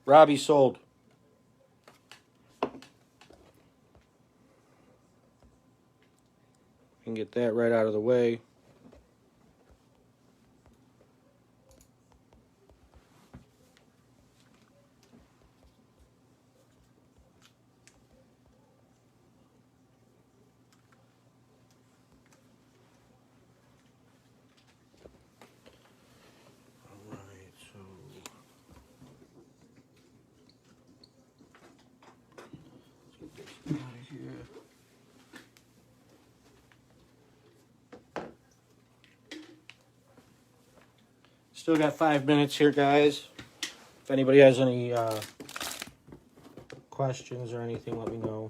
Robbie sold. We can get that right out of the way. Still got 5 minutes here, guys. If anybody has any questions or anything, let me know.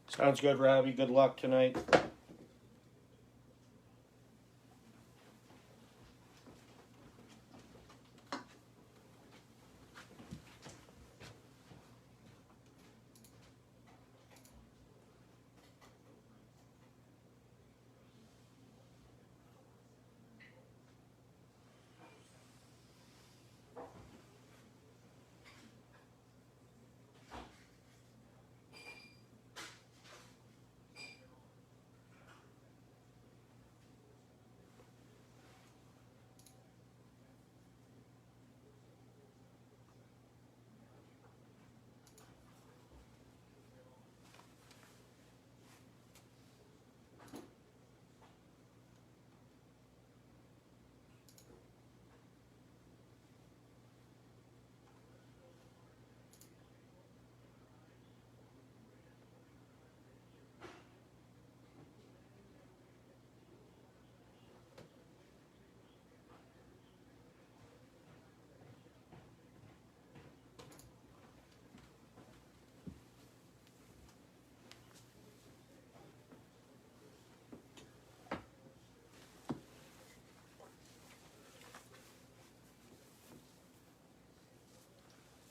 Sounds good, Robbie. Good luck tonight.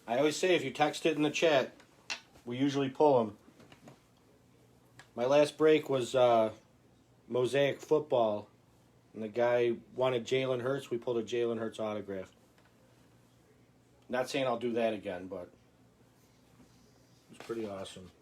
I always say if you text it in the chat, we usually pull them. My last break was MOSAIC football, and the guy wanted Jalen Hurts. We pulled a Jalen Hurts autograph. Not saying I'll do that again, but it was pretty awesome.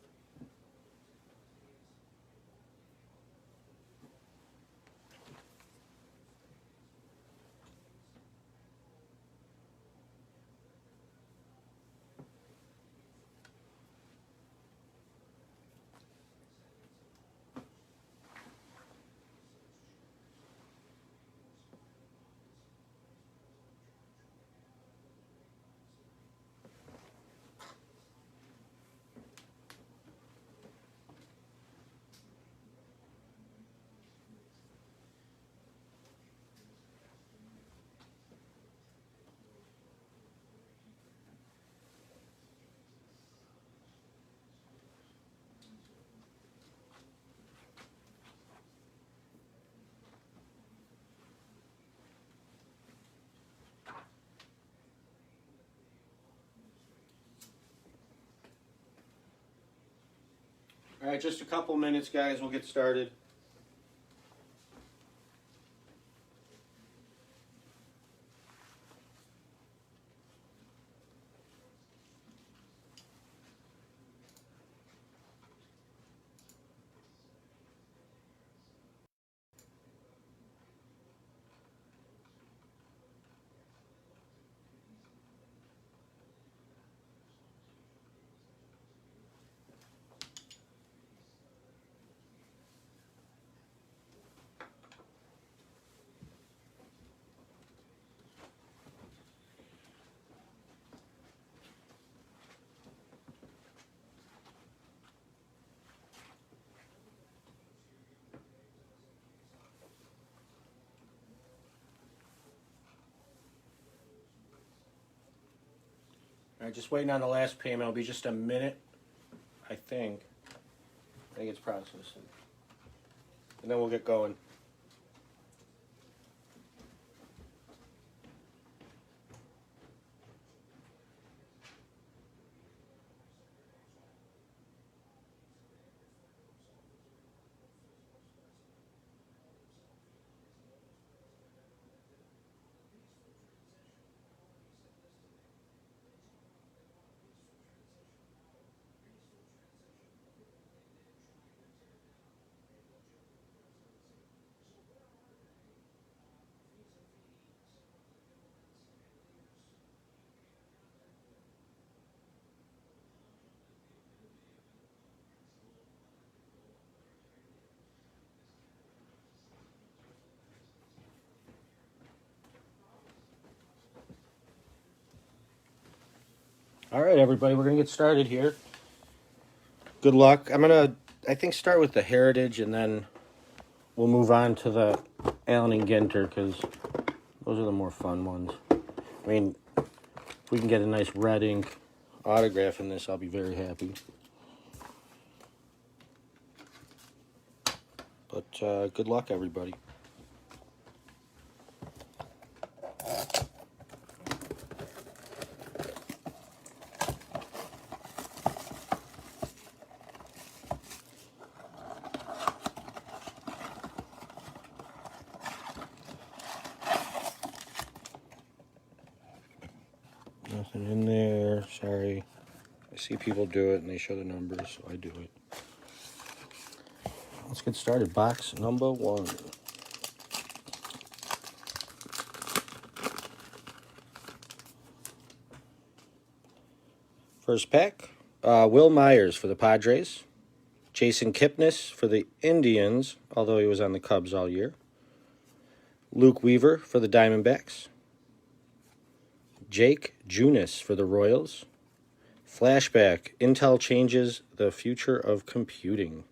All right, just a couple minutes, guys. We'll get started. All right, just waiting on the last payment. It'll be just a minute, I think. I think it's processing. And then we'll get going. All right, everybody, we're going to get started here. Good luck. I'm going to, I think, start with the Heritage, and then we'll move on to the Allen and Ginter, because those are the more fun ones. I mean, if we can get a nice red ink autograph in this, I'll be very happy. But good luck, everybody. Nothing in there. Sorry. I see people do it and they show the numbers, so I do it. Let's get started. Box number 1. First pack. Will Myers for the Padres. Jason Kipnis for the Indians, although he was on the Cubs all year. Luke Weaver for the Diamondbacks. Jake Junis for the Royals. Flashback, Intel changes the future of computing.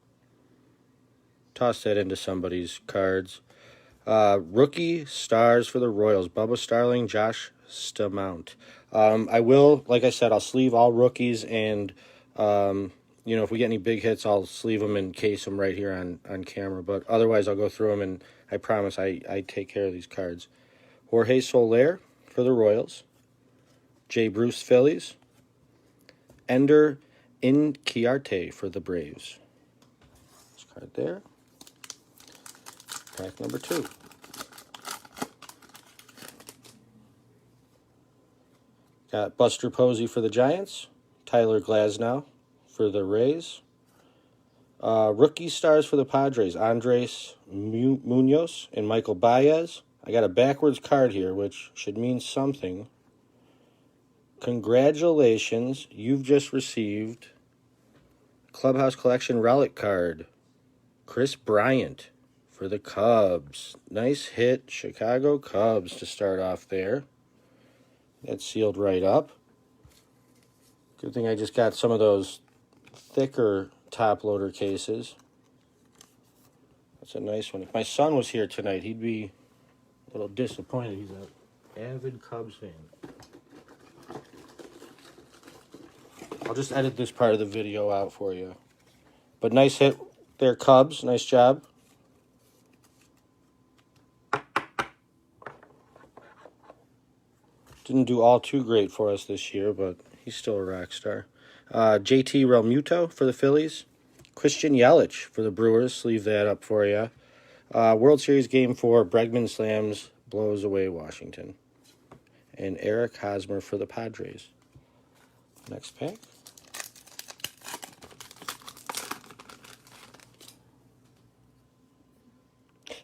Toss that into somebody's cards. Rookie stars for the Royals. Bubba Starling, Josh Stamount. I will, like I said, I'll sleeve all rookies, and if we get any big hits, I'll sleeve them and case them right here on camera. But otherwise, I'll go through them, and I promise I take care of these cards. Jorge Soler for the Royals. Jay Bruce, Phillies. Ender Inciarte for the Braves. This card there. Pack number 2. Got Buster Posey for the Giants. Tyler Glasnow for the Rays. Rookie stars for the Padres. Andres Munoz and Michael Baez. I got a backwards card here, which should mean something. Congratulations, you've just received Clubhouse Collection Relic card. Chris Bryant for the Cubs. Nice hit, Chicago Cubs to start off there. That's sealed right up. Good thing I just got some of those thicker top loader cases. That's a nice one. If my son was here tonight, he'd be a little disappointed. He's an avid Cubs fan. I'll just edit this part of the video out for you. But nice hit there, Cubs. Nice job. Didn't do all too great for us this year, but he's still a rock star. JT Realmuto for the Phillies. Christian Yelich for the Brewers. Sleeve that up for you. World Series Game 4. Bregman slams, blows away Washington. And Eric Hosmer for the Padres. Next pack.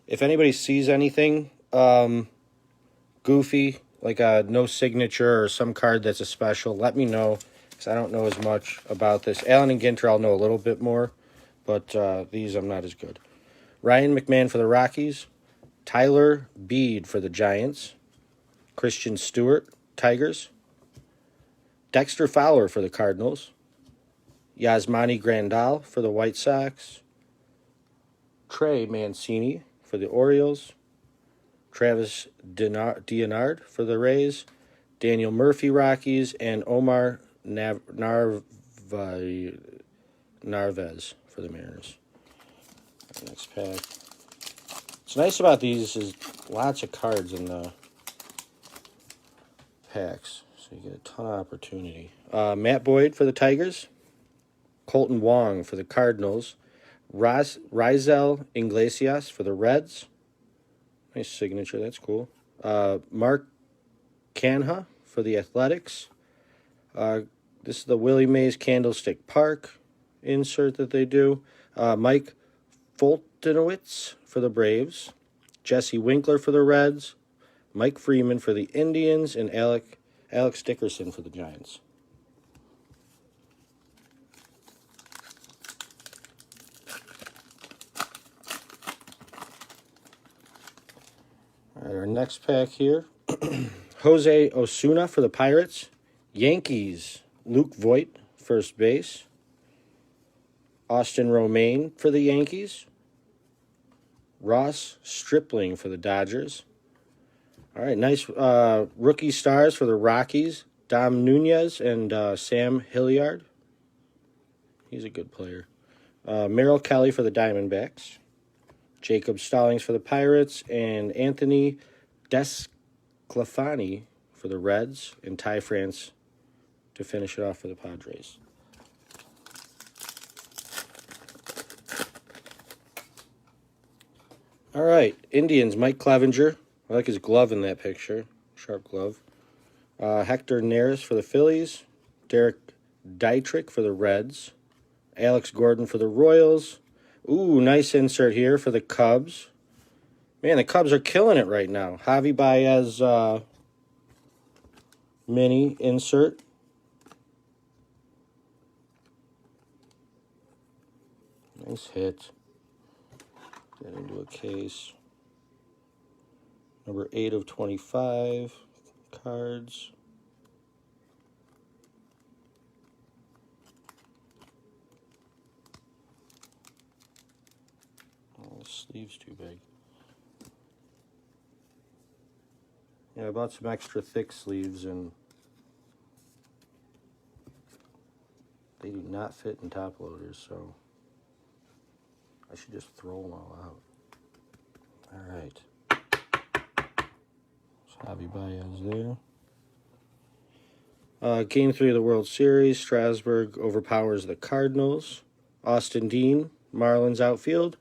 If anybody sees anything goofy, like a no signature or some card that's a special, let me know, because I don't know as much about this. Allen and Ginter, I'll know a little bit more, but these I'm not as good. Ryan McMahon for the Rockies. Tyler Beede for the Giants. Christian Stewart, Tigers. Dexter Fowler for the Cardinals. Yasmani Grandal for the White Sox. Trey Mancini for the Orioles. Travis Deonard for the Rays. Daniel Murphy Rockies, and Omar Narvaez for the Mariners. Next pack. What's nice about these is lots of cards in the packs, so you get a ton of opportunity. Matt Boyd for the Tigers, Colton Wong for the Cardinals, Rizel Iglesias for the Reds. Nice signature, that's cool. Mark Canha for the Athletics. This is the Willie Mays Candlestick Park insert that they do. Mike Foltynewicz for the Braves. Jesse Winkler for the Reds. Mike Freeman for the Indians. And Alex Dickerson for the Giants. All right, our next pack here. Jose Osuna for the Pirates. Yankees, Luke Voit, first base. Austin Romaine for the Yankees. Ross Stripling for the Dodgers. All right, nice rookie stars for the Rockies. Dom Nunez and Sam Hilliard. He's a good player. Merrill Kelly for the Diamondbacks. Jacob Stallings for the Pirates. And Anthony Desclafani for the Reds. And Ty France to finish it off for the Padres. All right, Indians, Mike Clevenger. I like his glove in that picture. Sharp glove. Hector Neris for the Phillies. Derek Dietrich for the Reds. Alex Gordon for the Royals. Ooh, nice insert here for the Cubs. Man, the Cubs are killing it right now. Javi Baez mini insert. Nice hit. Get into a case. Number 8 of 25 cards. Oh, the sleeve's too big. Yeah, I bought some extra thick sleeves and they do not fit in top loaders, so I should just throw them all out. All right. Javi Baez there. Game 3 of the World Series. Strasburg overpowers the Cardinals. Austin Dean, Marlins outfield.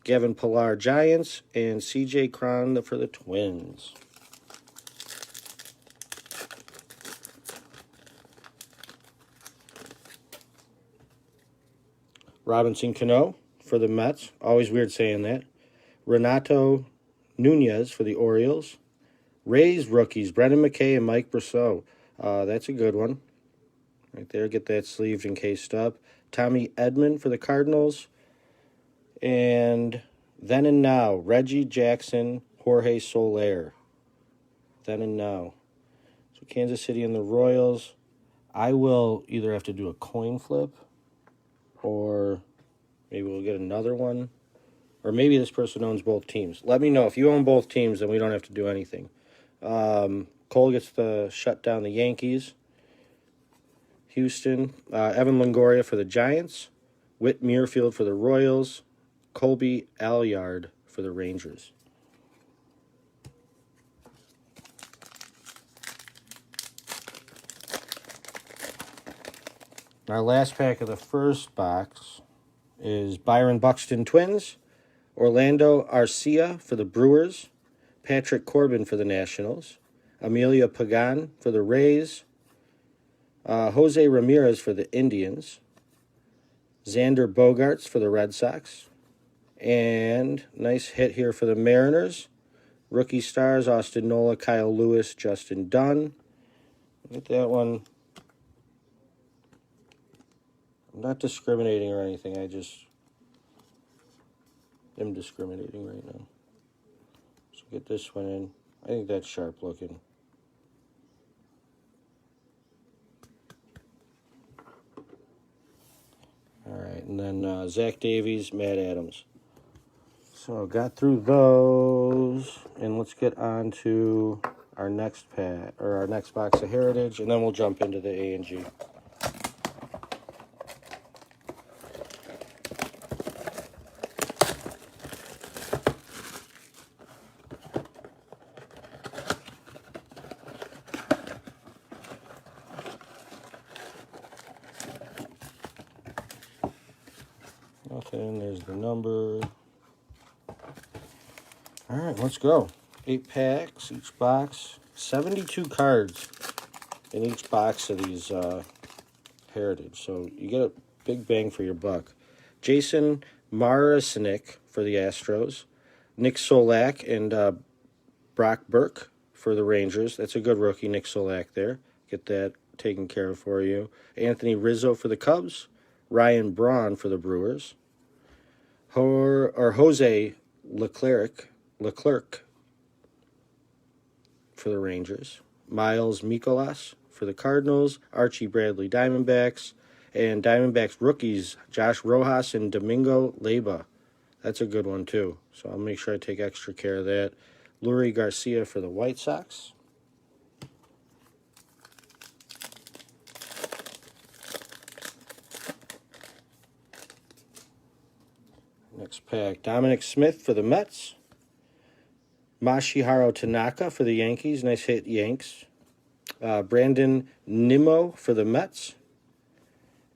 Gavin Pillar, Giants. And C.J. Cron for the Twins. Robinson Cano for the Mets. Always weird saying that. Renato Nunez for the Orioles. Rays rookies, Brendan McKay and Mike Brosseau. That's a good one. Right there, get that sleeved and cased up. Tommy Edman for the Cardinals. And Then and Now, Reggie Jackson, Jorge Soler. Then and Now. So Kansas City and the Royals. I will either have to do a coin flip or maybe we'll get another one. Or maybe this person owns both teams. Let me know. If you own both teams, then we don't have to do anything. Cole gets to shut down the Yankees. Houston. Evan Longoria for the Giants. Whit Merrifield for the Royals. Colby Alliard for the Rangers. Our last pack of the first box is Byron Buxton Twins. Orlando Arcia for the Brewers. Patrick Corbin for the Nationals. Amelia Pagan for the Rays. Jose Ramirez for the Indians. Xander Bogaerts for the Red Sox. And nice hit here for the Mariners. Rookie stars, Austin Nola, Kyle Lewis, Justin Dunn. Look at that one. I'm not discriminating or anything. I just am discriminating right now. So get this one in. I think that's sharp looking. All right, and then Zach Davies, Matt Adams. So got through those, and let's get on to our next pack, or our next box of Heritage, and then we'll jump into the A and G. Nothing, there's the number. All right, let's go. 8 packs, each box. 72 cards in each box of these Heritage. So you get a big bang for your buck. Jason Marasnik for the Astros. Nick Solak and Brock Burke for the Rangers. That's a good rookie, Nick Solak there. Get that taken care of for you. Anthony Rizzo for the Cubs. Ryan Braun for the Brewers. Jose Leclerc for the Rangers. Miles Mikolas for the Cardinals. Archie Bradley Diamondbacks. And Diamondbacks rookies, Josh Rojas and Domingo Leyba. That's a good one, too. So I'll make sure I take extra care of that. Lurie Garcia for the White Sox. Next pack, Dominic Smith for the Mets. Masahiro Tanaka for the Yankees. Nice hit, Yanks. Brandon Nimmo for the Mets.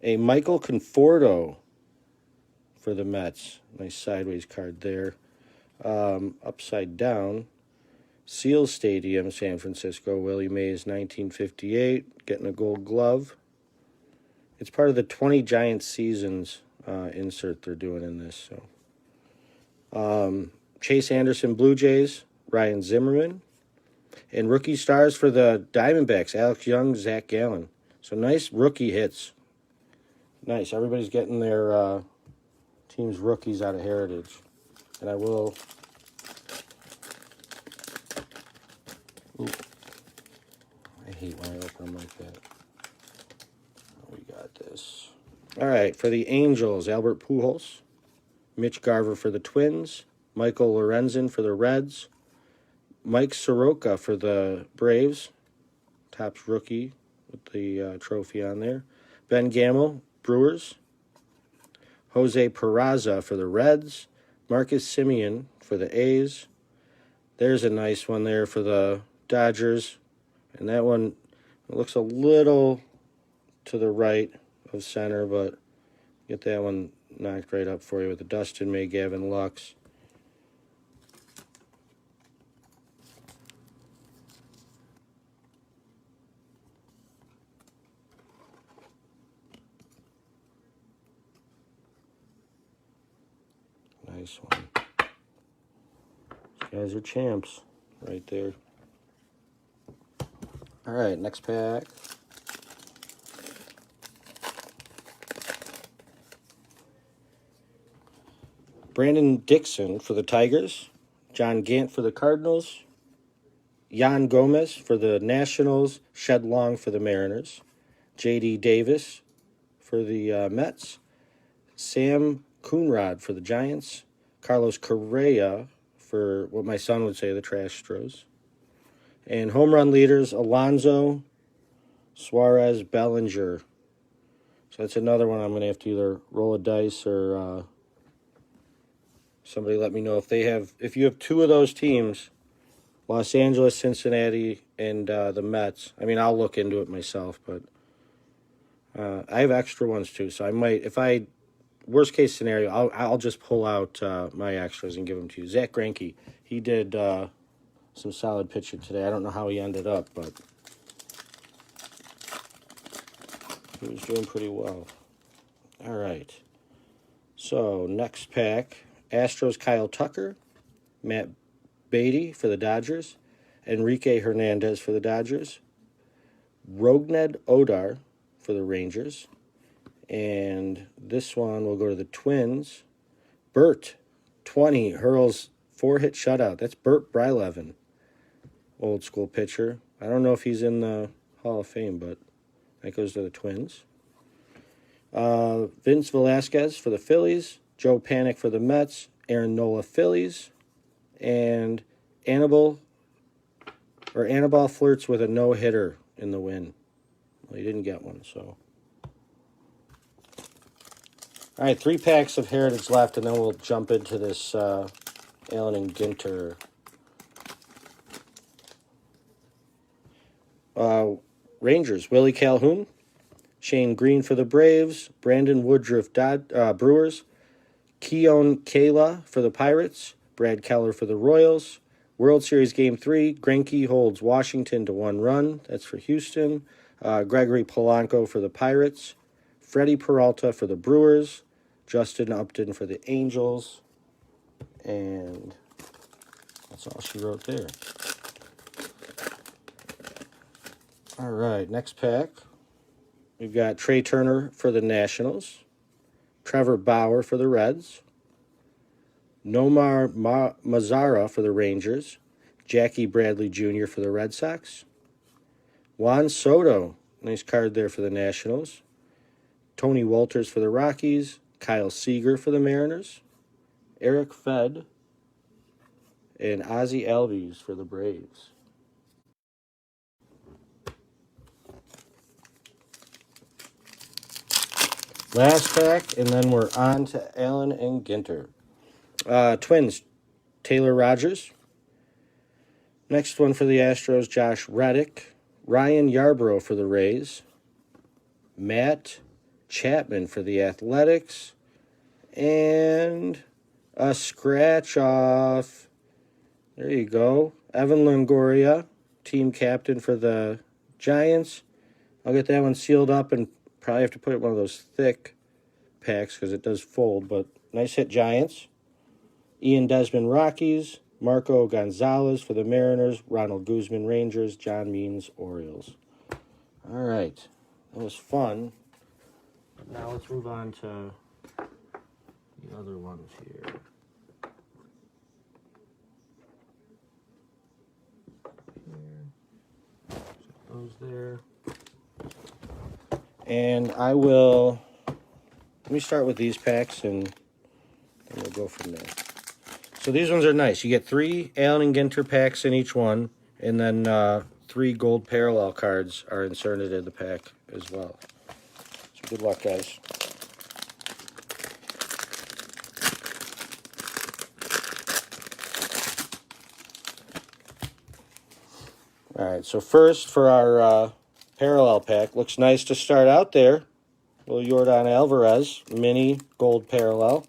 A Michael Conforto for the Mets. Nice sideways card there. Upside down. Seal Stadium, San Francisco. Willie Mays, 1958. Getting a gold glove. It's part of the 20 Giants seasons insert they're doing in this. So, Chase Anderson, Blue Jays. Ryan Zimmerman. And rookie stars for the Diamondbacks, Alex Young, Zach Gallen. So nice rookie hits. Nice. Everybody's getting their team's rookies out of Heritage. And I will... Ooh. I hate when I open them like that. We got this. All right, for the Angels, Albert Pujols. Mitch Garver for the Twins. Michael Lorenzen for the Reds. Mike Soroka for the Braves. Topps rookie with the trophy on there. Ben Gamel, Brewers. Jose Peraza for the Reds. Marcus Semien for the A's. There's a nice one there for the Dodgers. And that one looks a little to the right of center, but get that one knocked right up for you with the Dustin May, Gavin Lux. Nice one. These guys are champs right there. All right, next pack. Brandon Dixon for the Tigers. John Gant for the Cardinals. Yan Gomez for the Nationals. Shed Long for the Mariners. J.D. Davis for the Mets. Sam Coonrod for the Giants. Carlos Correa for what my son would say, the Trastros. And home run leaders, Alonso, Suarez, Bellinger. So that's another one I'm going to have to either roll a dice or somebody let me know if you have two of those teams, Los Angeles, Cincinnati, and the Mets. I mean, I'll look into it myself, but I have extra ones too. So I might, worst case scenario, I'll just pull out my extras and give them to you. Zach Greinke, he did some solid pitching today. I don't know how he ended up, but he was doing pretty well. All right. So next pack, Astros Kyle Tucker, Matt Beatty for the Dodgers, Enrique Hernandez for the Dodgers, Rogned Odar for the Rangers, and this one will go to the Twins. Bert, 20, hurls 4-hit shutout. That's Bert Bryleven, old school pitcher. I don't know if he's in the Hall of Fame, but that goes to the Twins. Vince Velasquez for the Phillies, Joe Panik for the Mets, Aaron Nola Phillies, and Anibal Or Anibal flirts with a no-hitter in the win. Well, he didn't get one, so. All right, 3 packs of Heritage left, and then we'll jump into this Allen and Ginter. Rangers, Willie Calhoun. Shane Green for the Braves. Brandon Woodruff Brewers. Keon Kayla for the Pirates. Brad Keller for the Royals. World Series Game 3. Greinke holds Washington to 1 run. That's for Houston. Gregory Polanco for the Pirates. Freddie Peralta for the Brewers. Justin Upton for the Angels. And that's all she wrote there. All right, next pack. We've got Trey Turner for the Nationals. Trevor Bauer for the Reds. Nomar Mazara for the Rangers. Jackie Bradley Jr. for the Red Sox. Juan Soto, nice card there for the Nationals. Tony Walters for the Rockies. Kyle Seager for the Mariners. Eric Fed. And Ozzie Albies for the Braves. Last pack, and then we're on to Allen and Ginter. Twins, Taylor Rogers. Next one for the Astros, Josh Reddick. Ryan Yarbrough for the Rays. Matt Chapman for the Athletics. And a scratch off. There you go. Evan Longoria, team captain for the Giants. I'll get that one sealed up and probably have to put it in one of those thick packs because it does fold, but nice hit, Giants. Ian Desmond, Rockies. Marco Gonzalez for the Mariners. Ronald Guzman, Rangers. John Means, Orioles. All right. That was fun. Now let's move on to the other ones here. Set those there. And I will, let me start with these packs and then we'll go from there. So these ones are nice. You get 3 Allen and Ginter packs in each one, and then 3 gold parallel cards are inserted in the pack as well. So good luck, guys. All right, so first for our parallel pack. Looks nice to start out there. Little Yordan Alvarez, mini gold parallel.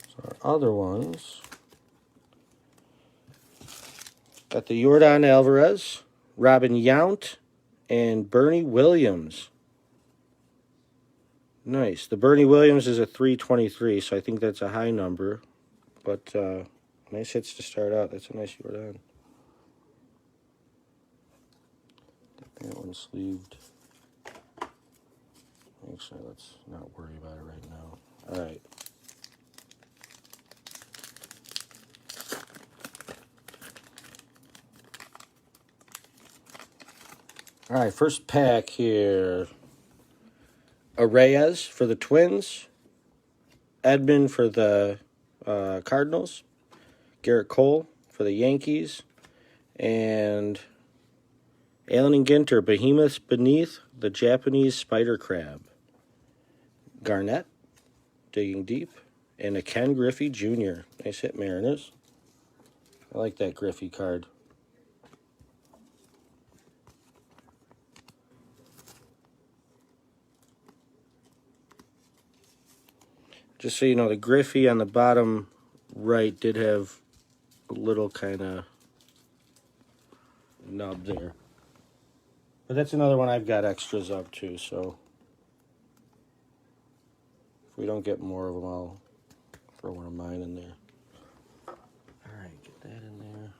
So our other ones. Got the Yordan Alvarez, Robin Yount, and Bernie Williams. Nice. The Bernie Williams is a 323, so I think that's a high number. But nice hits to start out. That's a nice Yordan. That one sleeved. Actually, let's not worry about it right now. All right. All right, first pack here. Arraez for the Twins. Edman for the Cardinals. Garrett Cole for the Yankees. And Allen and Ginter, Behemoths Beneath the Japanese Spider Crab. Garnett, digging deep. And a Ken Griffey Jr. Nice hit, Mariners. I like that Griffey card. Just so you know, the Griffey on the bottom right did have a little kind of nub there. But that's another one I've got extras of too, so if we don't get more of them, I'll throw one of mine in there. All right, get that in there.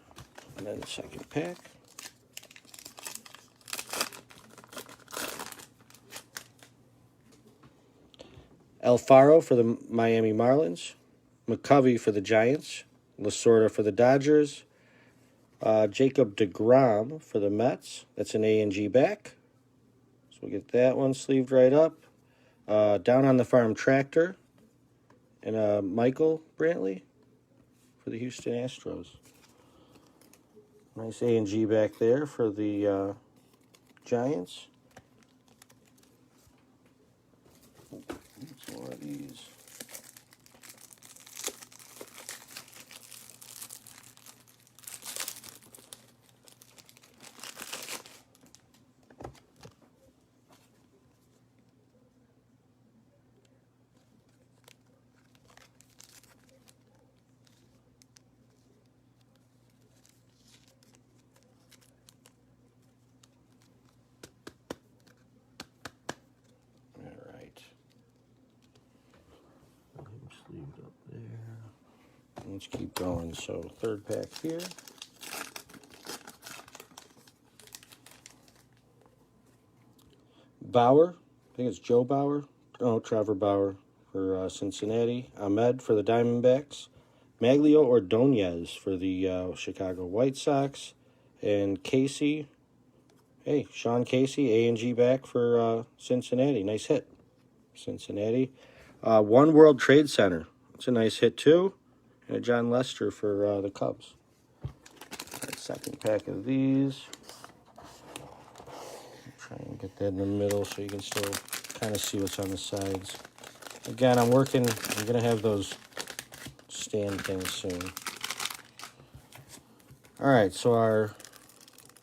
And then the second pack. Alfaro for the Miami Marlins. McCovey for the Giants. Lasorda for the Dodgers. Jacob deGrom for the Mets. That's an A and G back. So we'll get that one sleeved right up. Down on the Farm Tractor And Michael Brantley for the Houston Astros. Nice A and G back there for the Giants. Some more of these. Sleeved up there. Let's keep going. So third pack here. Bauer, I think it's Joe Bauer. Oh, Trevor Bauer for Cincinnati. Ahmed for the Diamondbacks. Maglio Ordonez for the Chicago White Sox. And Casey. Hey, Sean Casey, A and G back for Cincinnati. Nice hit. Cincinnati. One World Trade Center. It's a nice hit, too. And a John Lester for the Cubs. Right, second pack of these. Try and get that in the middle so you can still kind of see what's on the sides. Again, I'm going to have those stand things soon. All right, so our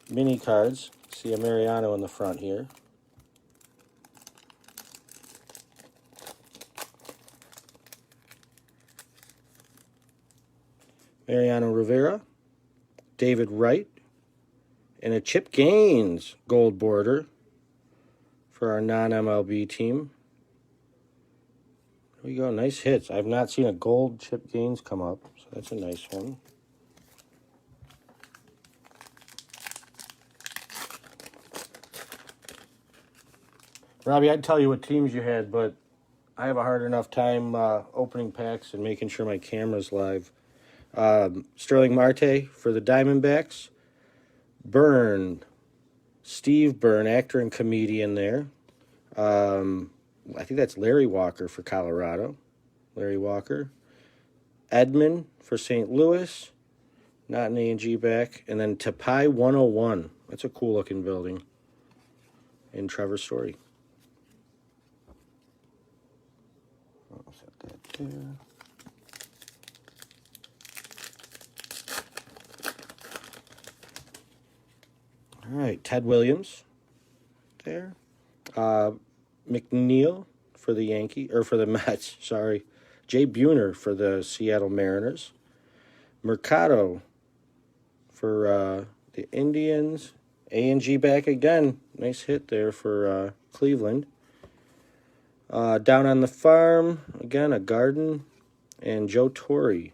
mini cards. See a Mariano in the front here. Mariano Rivera, David Wright, and a Chip Gaines gold border for our non-MLB team. There we go, nice hits. I've not seen a gold Chip Gaines come up, so that's a nice one. Robbie, I'd tell you what teams you had, but I have a hard enough time opening packs and making sure my camera's live. Sterling Marte for the Diamondbacks. Byrne, Steve Byrne, actor and comedian there. I think that's Larry Walker for Colorado. Larry Walker. Edman for St. Louis. Not an A&G back. And then Tapai 101. That's a cool looking building. In Trevor Story. I'll set that there. All right, Ted Williams there. McNeil for the for the Mets, sorry. Jay Buhner for the Seattle Mariners. Mercado for the Indians. A&G back again. Nice hit there for Cleveland. Down on the farm, again, a Garden. And Joe Torre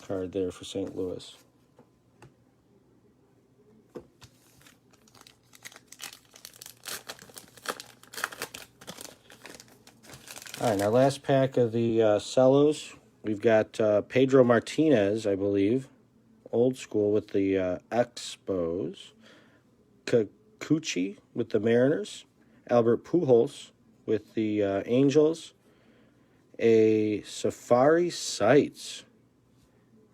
card there for St. Louis. All right, now last pack of the cellos. We've got Pedro Martinez, I believe, old school with the Expos. Kikuchi with the Mariners. Albert Pujols with the Angels. A Safari Sights.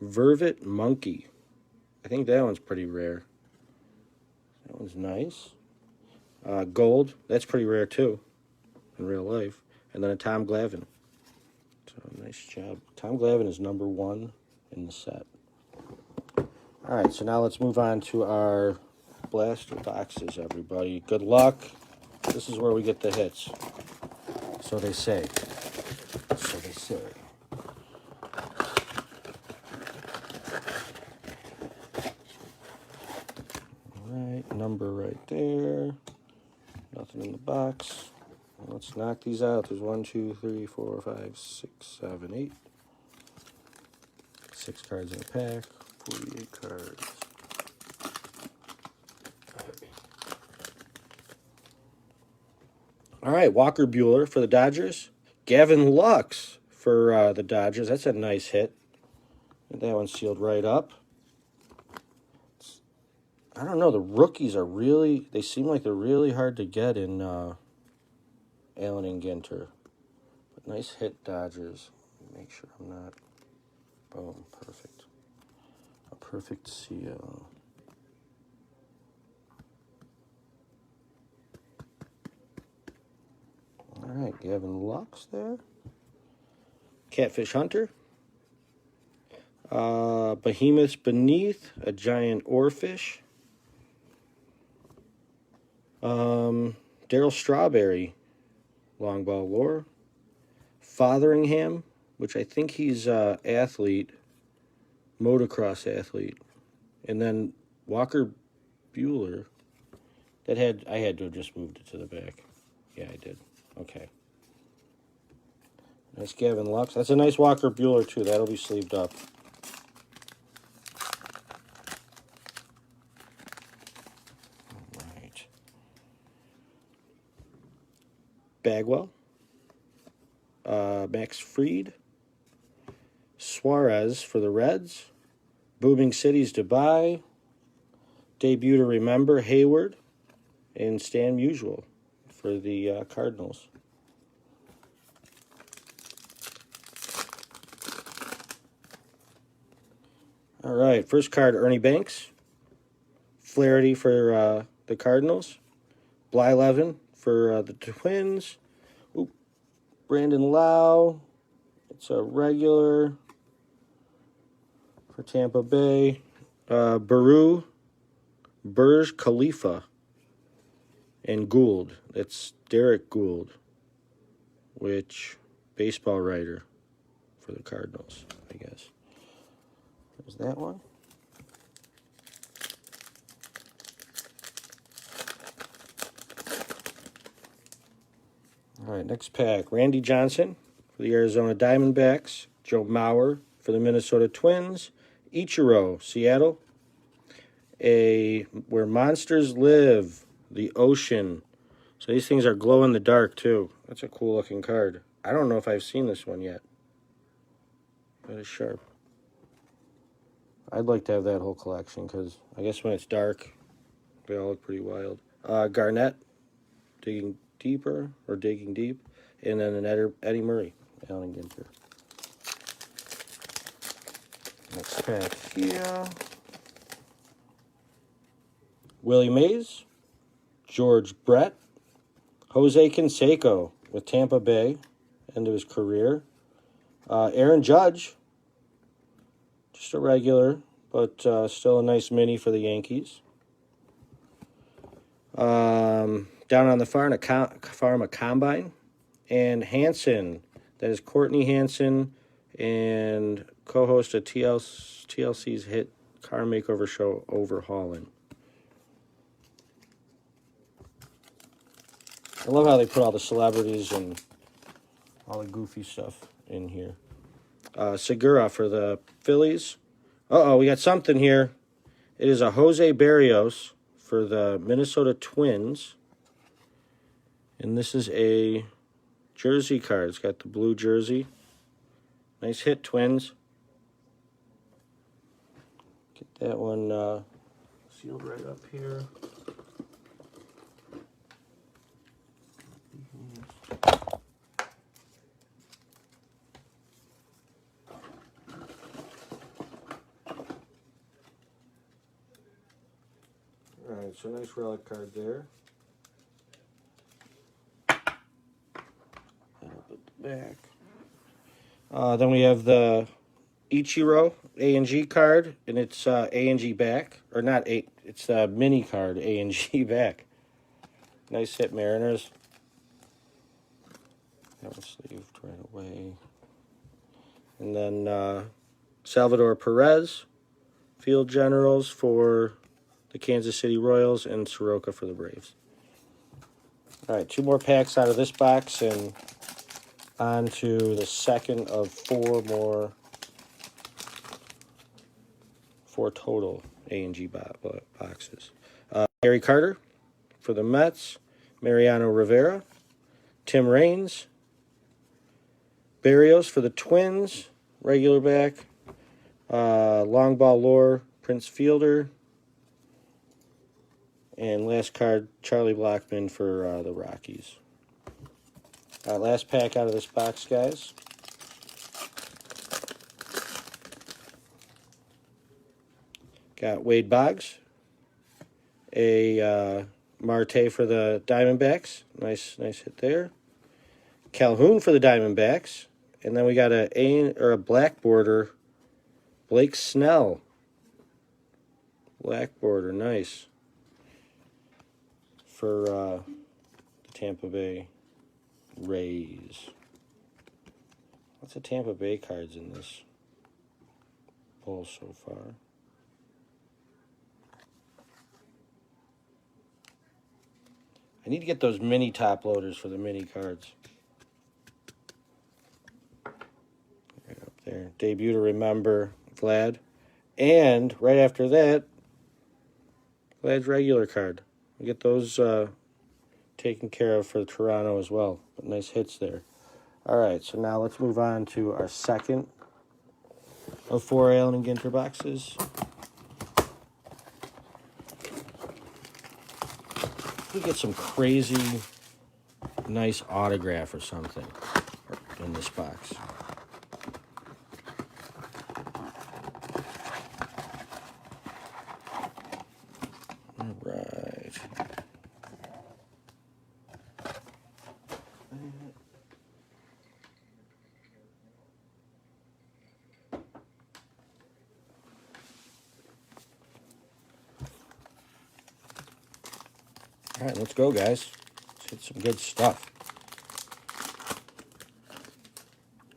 Vervet Monkey. I think that one's pretty rare. That one's nice. Gold. That's pretty rare, too, in real life. And then a Tom Glavine. So, nice job. Tom Glavine is number 1 in the set. All right, so now let's move on to our blaster boxes, everybody. Good luck. This is where we get the hits. So they say. So they say. All right, number right there. Nothing in the box. Let's knock these out. There's 1, 2, 3, 4, 5, 6, 7, 8. 6 cards in a pack. 48 cards. All right, Walker Buehler for the Dodgers. Gavin Lux for the Dodgers. That's a nice hit. Get that one sealed right up. I don't know. The rookies are really, they seem like they're really hard to get in Allen and Ginter. But Nice hit, Dodgers. Make sure I'm not... Boom, perfect. A perfect seal. All right, Gavin Lux there. Catfish Hunter. Behemoths Beneath, a giant oarfish. Daryl Strawberry, long ball lore. Fotheringham, which I think he's athlete, motocross athlete. And then Walker Bueller. I had to have just moved it to the back. Yeah, I did. Okay. Nice Gavin Lux. That's a nice Walker Bueller, too. That'll be sleeved up. All right. Bagwell. Max Fried. Suarez for the Reds. Booming Cities Dubai. Debut to Remember, Hayward. And Stan Musial for the Cardinals. All right, first card, Ernie Banks. Flaherty for the Cardinals. Blyleven for the Twins. Oop. Brandon Lau. It's a regular for Tampa Bay. Burj Khalifa. And Gould. That's Derek Gould, which baseball writer for the Cardinals, I guess. There's that one. All right, next pack. Randy Johnson for the Arizona Diamondbacks. Joe Mauer for the Minnesota Twins. Ichiro, Seattle. Where Monsters Live, the Ocean. So these things are glow in the dark, too. That's a cool looking card. I don't know if I've seen this one yet. That is sharp. I'd like to have that whole collection because I guess when it's dark, they all look pretty wild. Garnett, Digging Deep, and then an Eddie Murray, Allen Ginter. Next pack here. Willie Mays, George Brett, Jose Canseco with Tampa Bay, end of his career. Aaron Judge, just a regular, but still a nice mini for the Yankees. Down on the farm, a combine. And Hanson, that is Courtney Hanson, and co-host of TLC's hit car makeover show, Overhauling. I love how they put all the celebrities and all the goofy stuff in here. Segura for the Phillies. We got something here. It is a Jose Barrios for the Minnesota Twins. And this is a jersey card. It's got the blue jersey. Nice hit, Twins. Get that one sealed right up here. Alright, so nice relic card there. Back. Then we have the Ichiro A&G card, and it's A&G back, or not A. It's the mini card A&G back. Nice hit, Mariners. That was sleeved right away. And then Salvador Perez, Field Generals for the Kansas City Royals, and Soroka for the Braves. All right, 2 more packs out of this box, and on to the second of 4 total A&G boxes. Harry Carter for the Mets, Mariano Rivera, Tim Raines, Barrios for the Twins, regular back, long ball lore, Prince Fielder, and last card, Charlie Blackmon for the Rockies. Last pack out of this box, guys. Got Wade Boggs, a Marte for the Diamondbacks. Nice hit there. Calhoun for the Diamondbacks. And then we got a black border, Blake Snell. Black border, nice. For the Tampa Bay Rays. Lots of Tampa Bay cards in this pull so far. I need to get those mini top loaders for the mini cards. Right up there. Debut to remember, Vlad. And right after that, Vlad's regular card. We get those taken care of for Toronto as well. But nice hits there. All right, so now let's move on to our second of 4 Allen and Ginter boxes. We get some crazy, nice autograph or something in this box. All right. All right, let's go, guys. Let's hit some good stuff.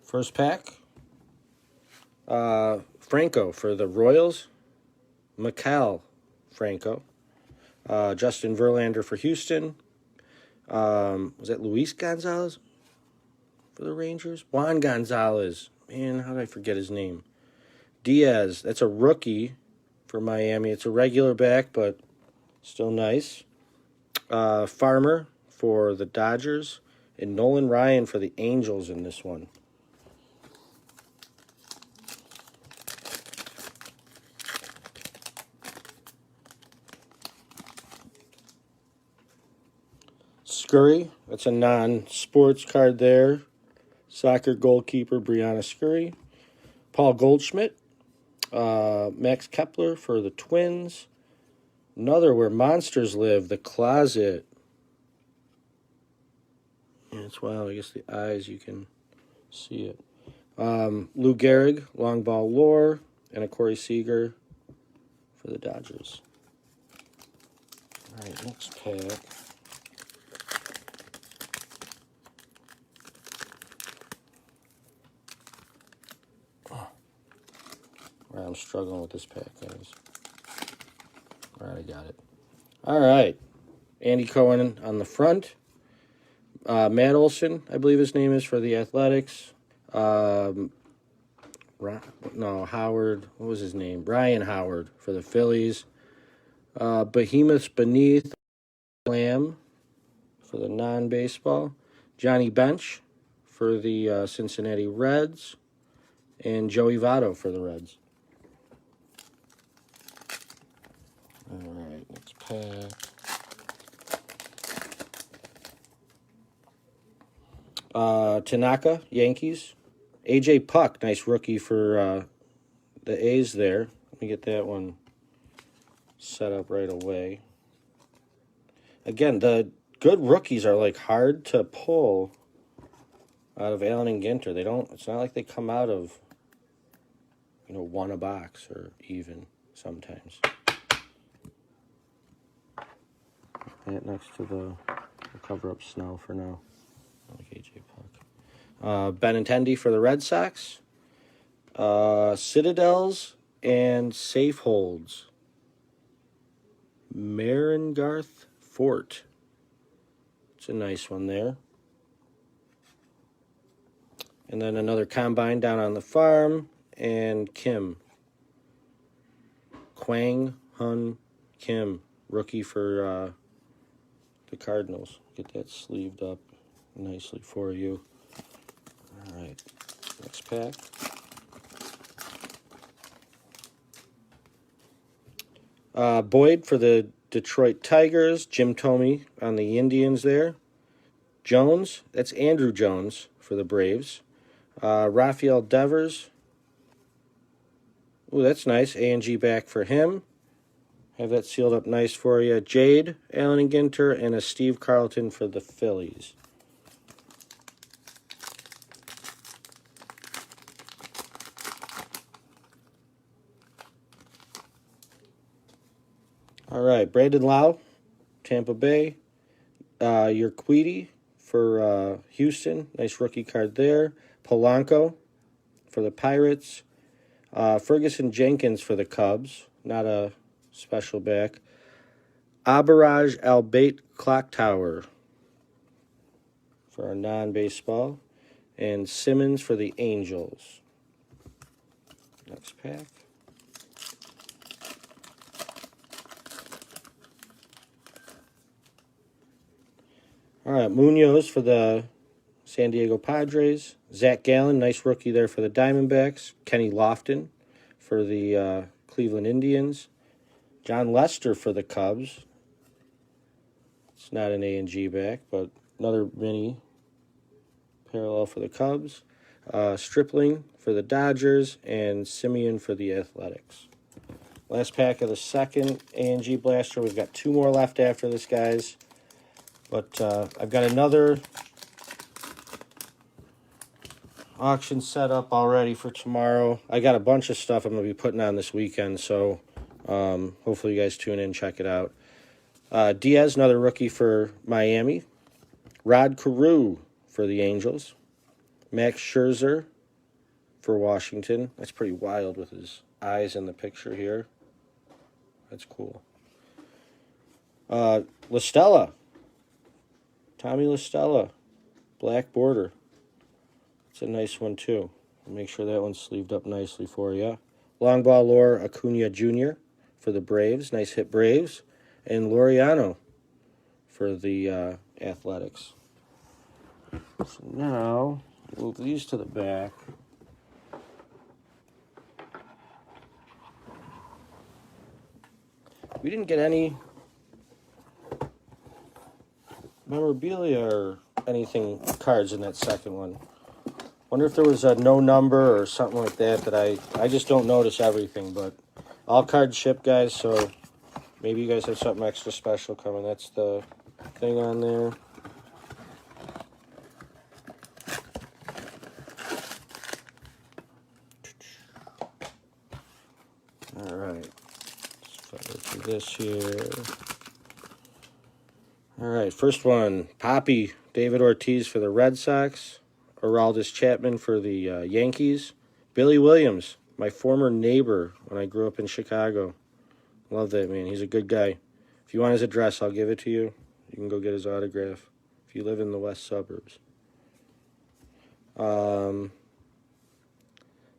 First pack. Franco for the Royals. Mikal Franco. Justin Verlander for Houston. Was that Luis Gonzalez for the Rangers? Juan Gonzalez. Man, how did I forget his name? Diaz. That's a rookie for Miami. It's a regular back, but still nice. Farmer for the Dodgers, and Nolan Ryan for the Angels in this one. Scurry, that's a non-sports card there. Soccer goalkeeper Brianna Scurry. Paul Goldschmidt. Max Kepler for the Twins. Another Where Monsters Live, The Closet. Yeah, it's wild. I guess the eyes, you can see it. Lou Gehrig, Long Ball Lore, and a Corey Seager for the Dodgers. All right, next pack. Right, I'm struggling with this pack, guys. All right, I got it. All right. Andy Cohen on the front. Matt Olson, I believe his name is, for the Athletics. Howard. What was his name? Brian Howard for the Phillies. Behemoths Beneath. Lamb for the non-baseball. Johnny Bench for the Cincinnati Reds. And Joey Votto for the Reds. All right, next pack. Tanaka, Yankees. AJ Puck, nice rookie for the A's there. Let me get that one set up right away. Again, the good rookies are like hard to pull out of Allen and Ginter. It's not like they come out of, one a box or even sometimes. That next to the cover up Snell for now. I like AJ Puck. Benintendi for the Red Sox. Citadels and Safeholds. Maringarth Fort. It's a nice one there. And then another combine down on the farm. And Kim. Kwang Hun Kim. Rookie for the Cardinals. Get that sleeved up nicely for you. All right. Next pack. Boyd for the Detroit Tigers. Jim Thome on the Indians there. Jones, that's Andrew Jones for the Braves. Rafael Devers. Ooh, that's nice. A&G back for him. Have that sealed up nice for you. Jade, Allen and Ginter, and a Steve Carlton for the Phillies. All right, Brandon Lau, Tampa Bay. Urquidy for Houston. Nice rookie card there. Polanco for the Pirates. Ferguson Jenkins for the Cubs. Not a special back. Aberraj Albate Clock Tower for our non-baseball. And Simmons for the Angels. Next pack. All right, Munoz for the San Diego Padres. Zach Gallen, nice rookie there for the Diamondbacks. Kenny Lofton for the Cleveland Indians. John Lester for the Cubs. It's not an A&G back, but another mini parallel for the Cubs. Stripling for the Dodgers, and Simeon for the Athletics. Last pack of the second A&G blaster. We've got 2 more left after this, guys. But I've got another auction set up already for tomorrow. I got a bunch of stuff I'm going to be putting on this weekend, so hopefully you guys tune in and check it out. Diaz, another rookie for Miami. Rod Carew for the Angels. Max Scherzer for Washington. That's pretty wild with his eyes in the picture here. That's cool. LaStella. Tommy LaStella, black border. It's a nice one, too. I'll make sure that one's sleeved up nicely for you. Long ball lore Acuna Jr. for the Braves. Nice hit, Braves. And Laureano for the Athletics. So now, move these to the back. We didn't get any memorabilia or anything, cards in that second one. Wonder if there was a no number or something like that I just don't notice everything, but all cards ship, guys, so maybe you guys have something extra special coming. That's the thing on there. All right, let's fire through this here. All right, first one, Poppy, David Ortiz for the Red Sox. Aroldis Chapman for the Yankees. Billy Williams, my former neighbor when I grew up in Chicago. Love that man. He's a good guy. If you want his address, I'll give it to you. You can go get his autograph if you live in the west suburbs.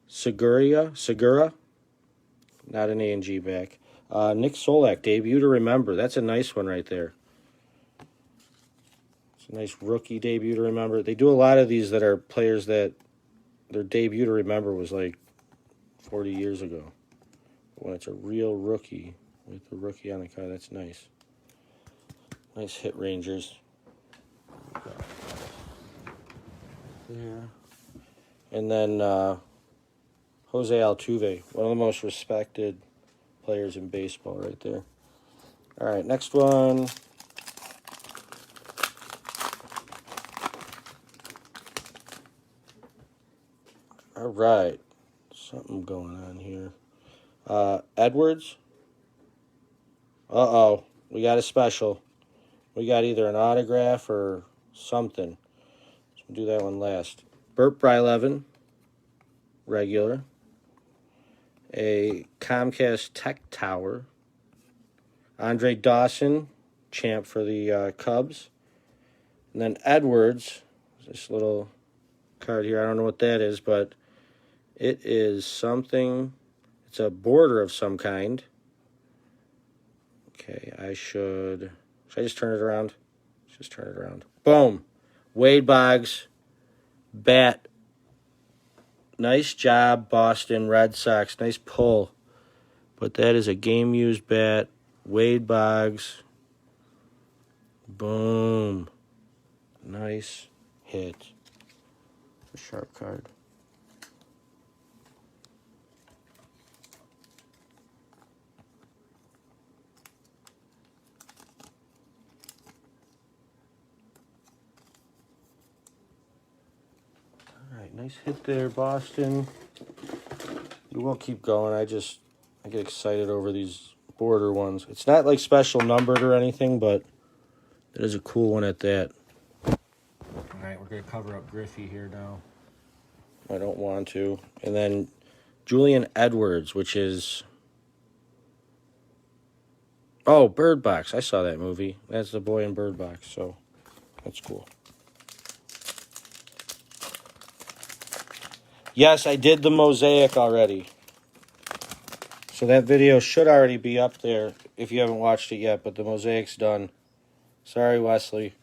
Segura, not an A&G back. Nick Solak, debut to remember. That's a nice one right there. Nice rookie debut to remember. They do a lot of these that are players that their debut to remember was like 40 years ago. But when it's a real rookie with the rookie on the card, that's nice. Nice hit, Rangers. There. And then Jose Altuve, one of the most respected players in baseball right there. All right, next one. All right, something going on here. Edwards. Uh-oh, we got a special. We got either an autograph or something. So we'll do that one last. Burt Bryleven, regular. A Comcast Tech Tower. Andre Dawson, champ for the Cubs. And then Edwards, this little card here. I don't know what that is, but it is something. It's a border of some kind. Okay, should I just turn it around? Let's just turn it around. Boom. Wade Boggs, bat. Nice job, Boston Red Sox. Nice pull. But that is a game-used bat. Wade Boggs. Boom. Nice hit. A sharp card. All right, nice hit there, Boston. We will keep going. I get excited over these border ones. It's not like special numbered or anything, but it is a cool one at that. All right, we're going to cover up Griffey here now. I don't want to. And then Julian Edwards, which is... Oh, Bird Box. I saw that movie. That's the boy in Bird Box, so that's cool. Yes, I did the MOSAIC already. So that video should already be up there if you haven't watched it yet, but the MOSAIC's done. Sorry, Wesley.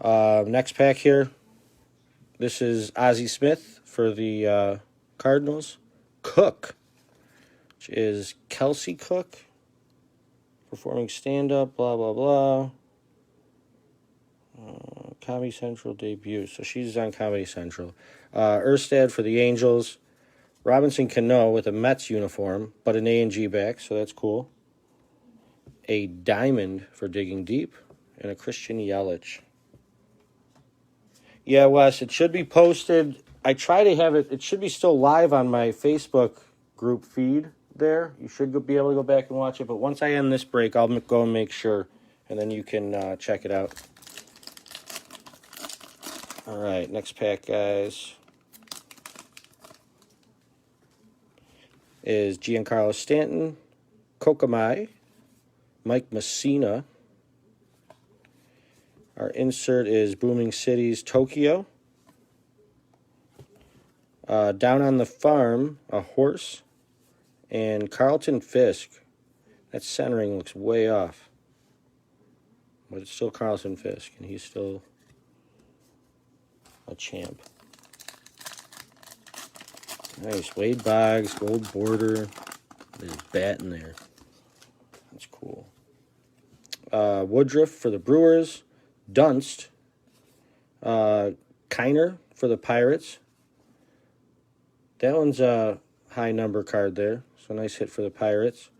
Next pack here. This is Ozzie Smith for the Cardinals. Cook, which is Kelsey Cook. Performing stand-up, blah, blah, blah. Comedy Central debut. So she's on Comedy Central. Erstad for the Angels. Robinson Cano with a Mets uniform, but an A&G back, so that's cool. A Diamond for Digging Deep. And a Christian Yelich. Yeah, Wes, it should be posted. I try to have it. It should be still live on my Facebook group feed there. You should be able to go back and watch it. But once I end this break, I'll go and make sure. And then you can check it out. All right, next pack, guys, is Giancarlo Stanton, Kokomai, Mike Messina. Our insert is Booming Cities, Tokyo. Down on the Farm, a horse. And Carlton Fisk. That centering looks way off. But it's still Carlton Fisk, and he's still a champ. Nice. Wade Boggs, gold border. There's bat in there. That's cool. Woodruff for the Brewers. Dunst. Kiner for the Pirates. That one's a high number card there. So nice hit for the Pirates.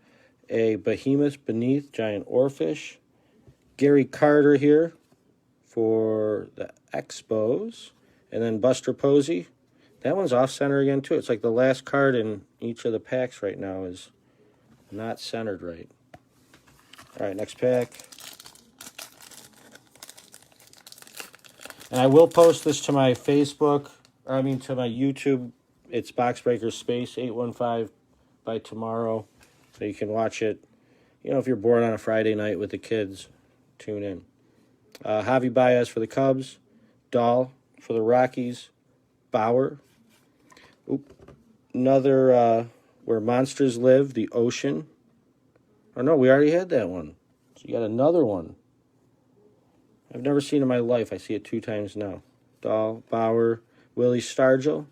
A Behemoth Beneath, Giant Oarfish. Gary Carter here for the Expos. And then Buster Posey. That one's off-center again, too. It's like the last card in each of the packs right now is not centered right. All right, next pack. And I will post this to my Facebook, to my YouTube. It's Boxbreaker Space 815 by tomorrow. So you can watch it. If you're bored on a Friday night with the kids, tune in. Javi Baez for the Cubs. Dahl for the Rockies. Bauer. Another Where Monsters Live, the Ocean. Oh, no, we already had that one. So you got another one. I've never seen it in my life. I see it 2 times now. Dahl, Bauer, Willie Stargell,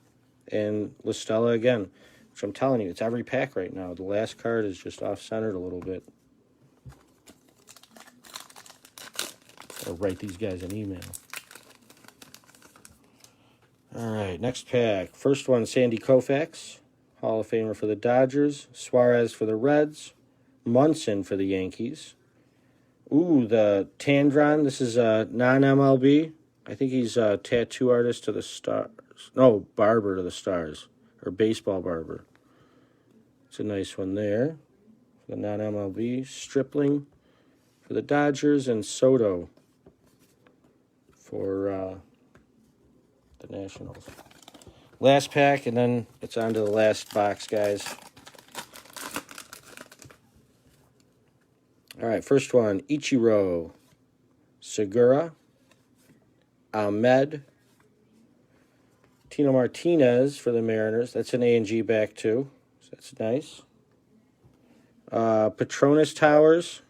and Listella again. Which I'm telling you, it's every pack right now. The last card is just off-centered a little bit. I'll write these guys an email. All right, next pack. First one, Sandy Koufax, Hall of Famer for the Dodgers. Suarez for the Reds. Munson for the Yankees. Ooh, the Tandron. This is a non-MLB. I think he's a tattoo artist to the Stars. No, barber to the Stars. Or baseball barber. It's a nice one there. For the non-MLB. Stripling for the Dodgers. And Soto for the Nationals. Last pack, and then it's on to the last box, guys. All right, first one, Ichiro, Segura, Ahmed, Tino Martinez for the Mariners. That's an A&G back, too, so that's nice. Petronas Towers,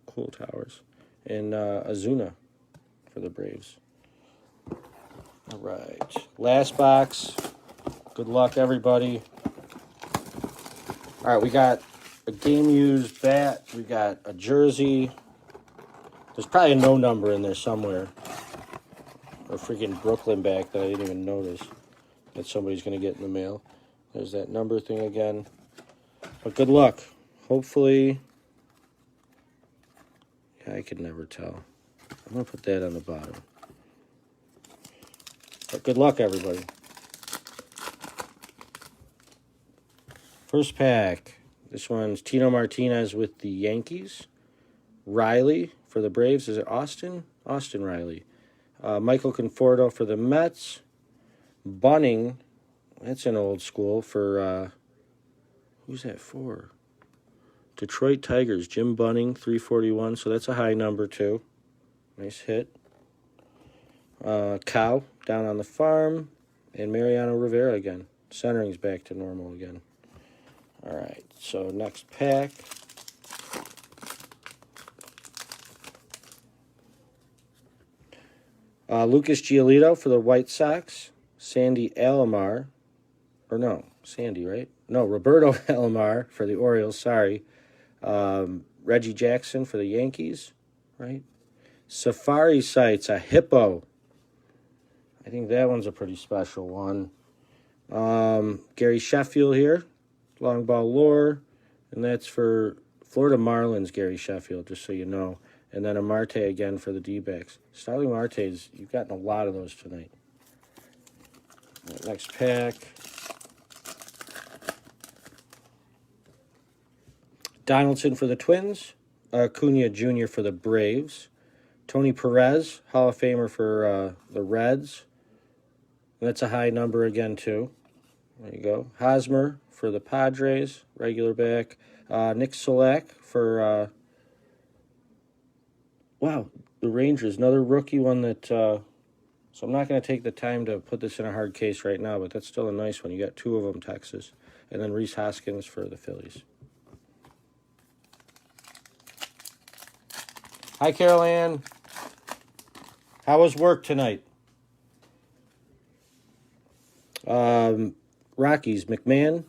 cool Towers, and Azuna for the Braves. All right, last box. Good luck, everybody. All right, we got a game-used bat. We got a jersey. There's probably a no number in there somewhere. Or freaking Brooklyn back that I didn't even notice that somebody's going to get in the mail. There's that number thing again. But good luck. Hopefully, yeah, I could never tell. I'm going to put that on the bottom. But good luck, everybody. First pack. This one's Tino Martinez with the Yankees. Riley for the Braves. Is it Austin? Austin Riley. Michael Conforto for the Mets. Bunning, that's an old school for, who's that for? Detroit Tigers, Jim Bunning, 341, so that's a high number too. Nice hit. Cow, down on the farm, and Mariano Rivera again. Centering's back to normal again. All right, so next pack. Lucas Giolito for the White Sox. Sandy Alomar. Or no, Sandy, right? No, Roberto Alomar for the Orioles, sorry. Reggie Jackson for the Yankees, right? Safari Sights, a hippo. I think that one's a pretty special one. Gary Sheffield here. Long ball lore. And that's for Florida Marlins, Gary Sheffield, just so you know. And then a Marte again for the D-backs. Starling Martes, you've gotten a lot of those tonight. Next pack. Donaldson for the Twins. Acuna Jr. for the Braves. Tony Perez, Hall of Famer for the Reds. That's a high number again, too. There you go. Hosmer for the Padres, regular back. Nick Solak for... Wow, the Rangers, another rookie one that, so I'm not going to take the time to put this in a hard case right now, but that's still a nice one. You got two of them, Texas. And then Rhys Hoskins for the Phillies. Hi, Carol Ann. How was work tonight? Rockies, McMahon.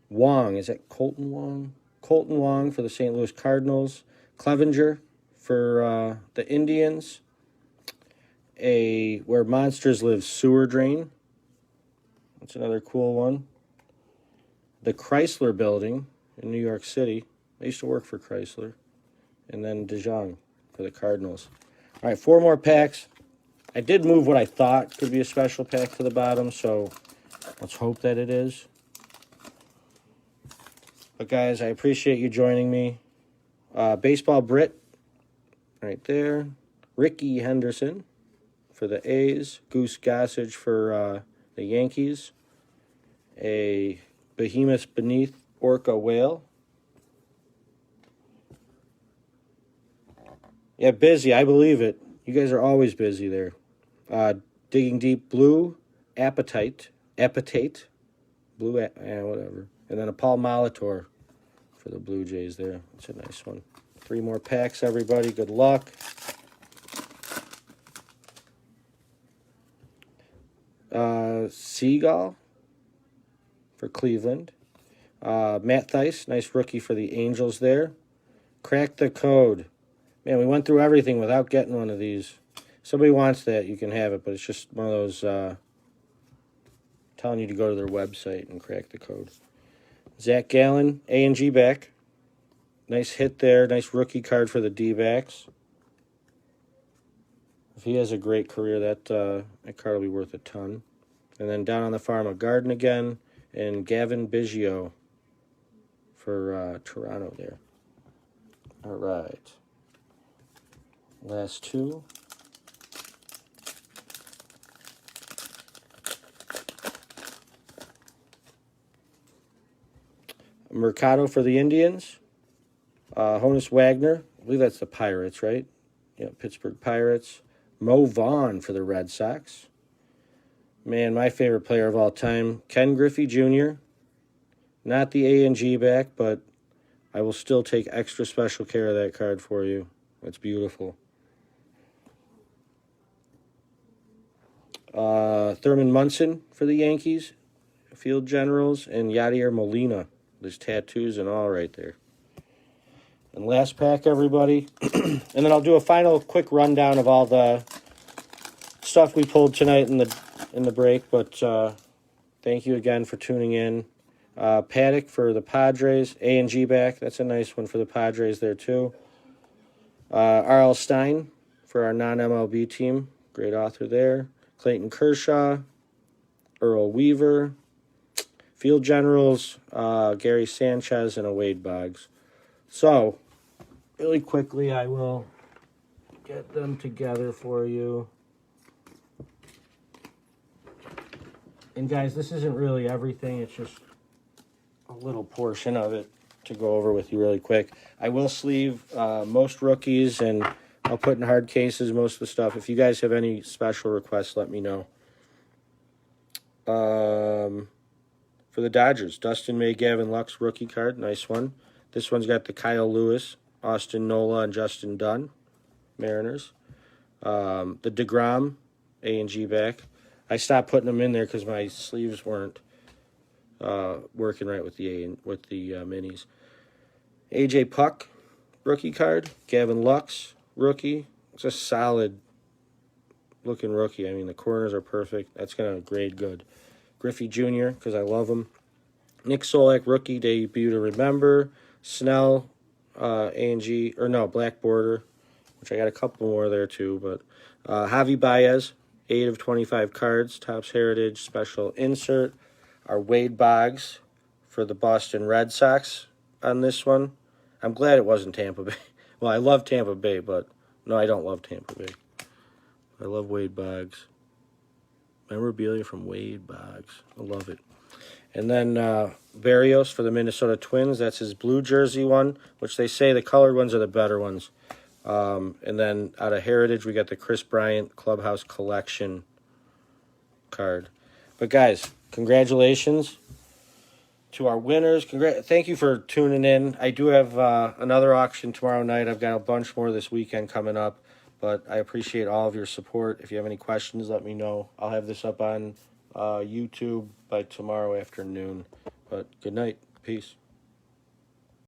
Wong, is that Colton Wong? Colton Wong for the St. Louis Cardinals. Clevenger for the Indians. Where Monsters Live sewer drain. That's another cool one. The Chrysler Building in New York City. I used to work for Chrysler. And then DeJong for the Cardinals. All right, 4 more packs. I did move what I thought could be a special pack to the bottom, so let's hope that it is. But guys, I appreciate you joining me. Baseball Brit, right there. Ricky Henderson for the A's. Goose Gossage for the Yankees. A Behemoth Beneath Orca Whale. Yeah, busy. I believe it. You guys are always busy there. Digging Deep Blue, Appetite, Blue, whatever. And then a Paul Molitor for the Blue Jays there. That's a nice one. 3 more packs, everybody. Good luck. Seagull for Cleveland. Matt Theis, nice rookie for the Angels there. Crack the Code. Man, we went through everything without getting one of these. Somebody wants that, you can have it, but it's just one of those telling you to go to their website and crack the code. Zach Gallen, A&G back. Nice hit there. Nice rookie card for the D-backs. If he has a great career, that card will be worth a ton. And then down on the farm, a Garden again, and Gavin Biggio for Toronto there. All right. Last 2. Mercado for the Indians. Honus Wagner. I believe that's the Pirates, right? Yeah, Pittsburgh Pirates. Mo Vaughn for the Red Sox. Man, my favorite player of all time. Ken Griffey Jr. Not the A&G back, but I will still take extra special care of that card for you. It's beautiful. Thurman Munson for the Yankees, Field Generals, and Yadier Molina. There's tattoos and all right there. And last pack, everybody. And then I'll do a final quick rundown of all the stuff we pulled tonight in the break. But thank you again for tuning in. Paddock for the Padres. A&G back. That's a nice one for the Padres there, too. R.L. Stein for our non-MLB team. Great author there. Clayton Kershaw. Earl Weaver. Field Generals. Gary Sanchez and a Wade Boggs. So, really quickly, I will get them together for you. And guys, this isn't really everything. It's just a little portion of it to go over with you really quick. I will sleeve most rookies, and I'll put in hard cases most of the stuff. If you guys have any special requests, let me know. For the Dodgers, Dustin May, Gavin Lux rookie card. Nice one. This one's got the Kyle Lewis, Austin Nola, and Justin Dunn, Mariners. The DeGrom, A&G back. I stopped putting them in there because my sleeves weren't working right with the minis. AJ Puck, rookie card. Gavin Lux, rookie. It's a solid looking rookie. I mean, the corners are perfect. That's going to grade good. Griffey Jr., because I love him. Nick Solak, rookie debut to remember. Snell, A&G, or no, Black Border, which I got a couple more there too. But Javi Baez, 8 of 25 cards. Topps Heritage special insert. Our Wade Boggs for the Boston Red Sox on this one. I'm glad it wasn't Tampa Bay. Well, I love Tampa Bay, but no, I don't love Tampa Bay. I love Wade Boggs. Memorabilia from Wade Boggs. I love it. And then Barrios for the Minnesota Twins. That's his blue jersey one, which they say the colored ones are the better ones. And then out of Heritage, we got the Chris Bryant Clubhouse Collection card. But guys, congratulations to our winners. Thank you for tuning in. I do have another auction tomorrow night. I've got a bunch more this weekend coming up. But I appreciate all of your support. If you have any questions, let me know. I'll have this up on YouTube by tomorrow afternoon. But good night. Peace.